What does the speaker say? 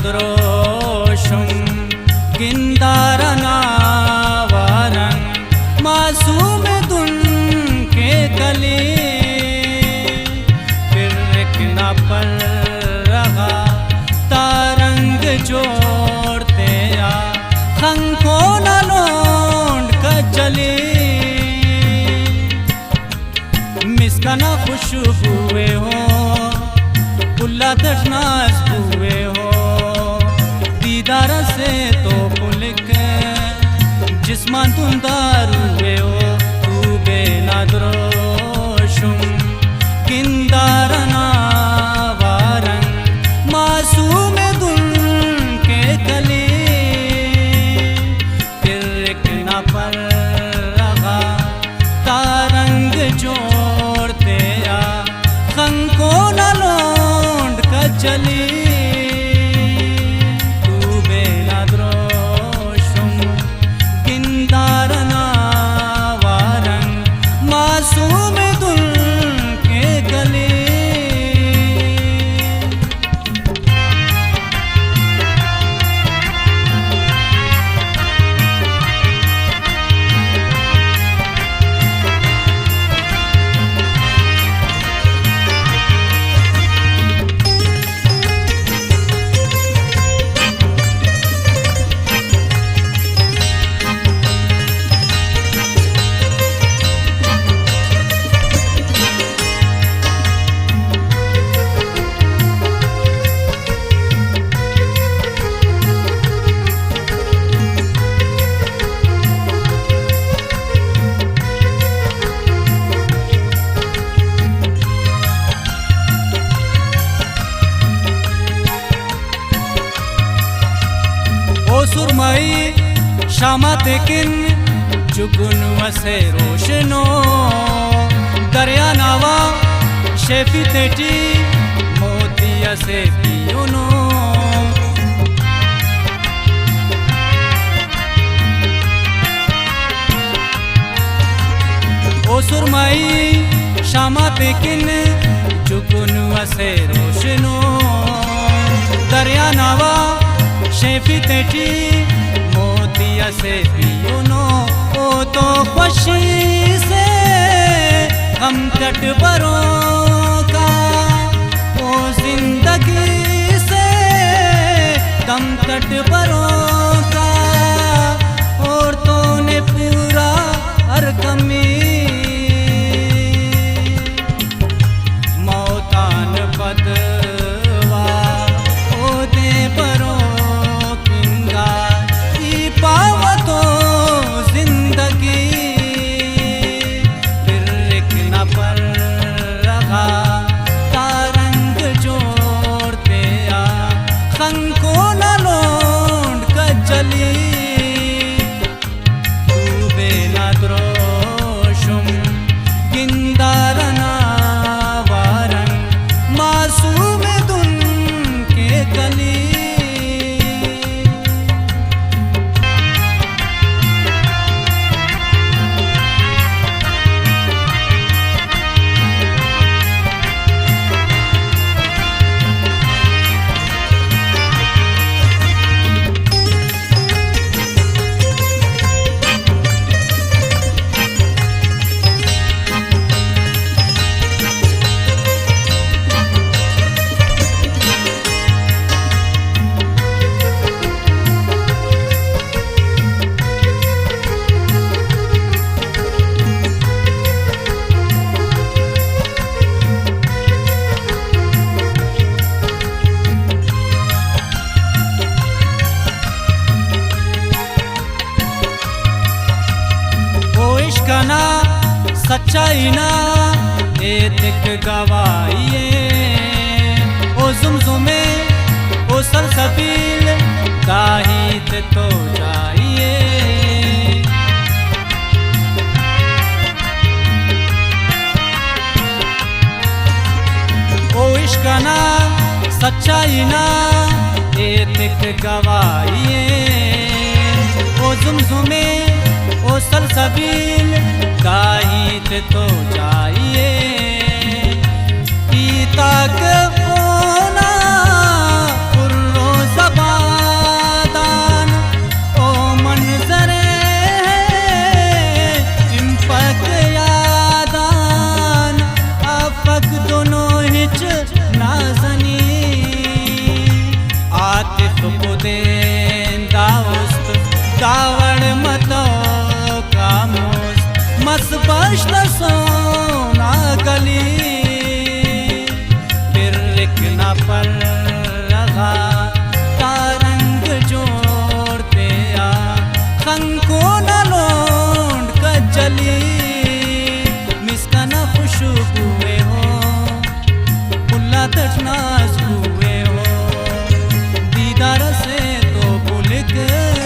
द्रोषुम गिंदारनावरं मासूम दुन के कली फिर न पर रहा तारंग जोड़ते आ खंको न लोंड का चली मिसकाना खुशबुए हो पुल्ला दशनास हुए हो दीदार से तो पुलिक जिस्मान तुम दारुए हो तू बेनाद्रोशुम किंदारना वारंग मासूम दुन के कली तिरक न पर रहा तारंग जोड़ते आ खंको न लोंड का चली सुरमई शामा तेकिन जुगुन वसे रोशनो दरिया नावा शेफी तेटी मोतिया से पियोनो ओ सुरमई शामा तेकिन जुगुन वसे रोशनो दरिया नावा शेफी तेटी मोतिया से पियोनो ओ तो खुशी से हम तट बरों का ओ जिंदगी से दम तट बरों का औरतों ने पूरा हर कमी मौतान बदवा ओ दे बरों पावतो जिंदगी फिर न पर रहा तारंग जोड़ते आ खंको न लोंड का इश्कना सच्चाई ना एतिक गवाइए ओ जुमजुमे ओ सलसबील दाहित तो जाइए ओ इश्कना सच्चाई ना एतिक गवाइए ओ जुमजुमे ओ सलसबील दाहित तो जाइए ताक ओना कुर्रो ज़बादान ओ मंजरे चिंपक यादान आफक दोनों हिच नाजनी आतिफ बुदेन दाउस्त दावड़ मतो कामुस्त मसबश्त सोना गली पर रहा तारंग जोड़ते आ खंको न लोंड कजली मिस्कना खुशबुए हो पुल्ला तटनास हुए हो दीदार से तो भूल गए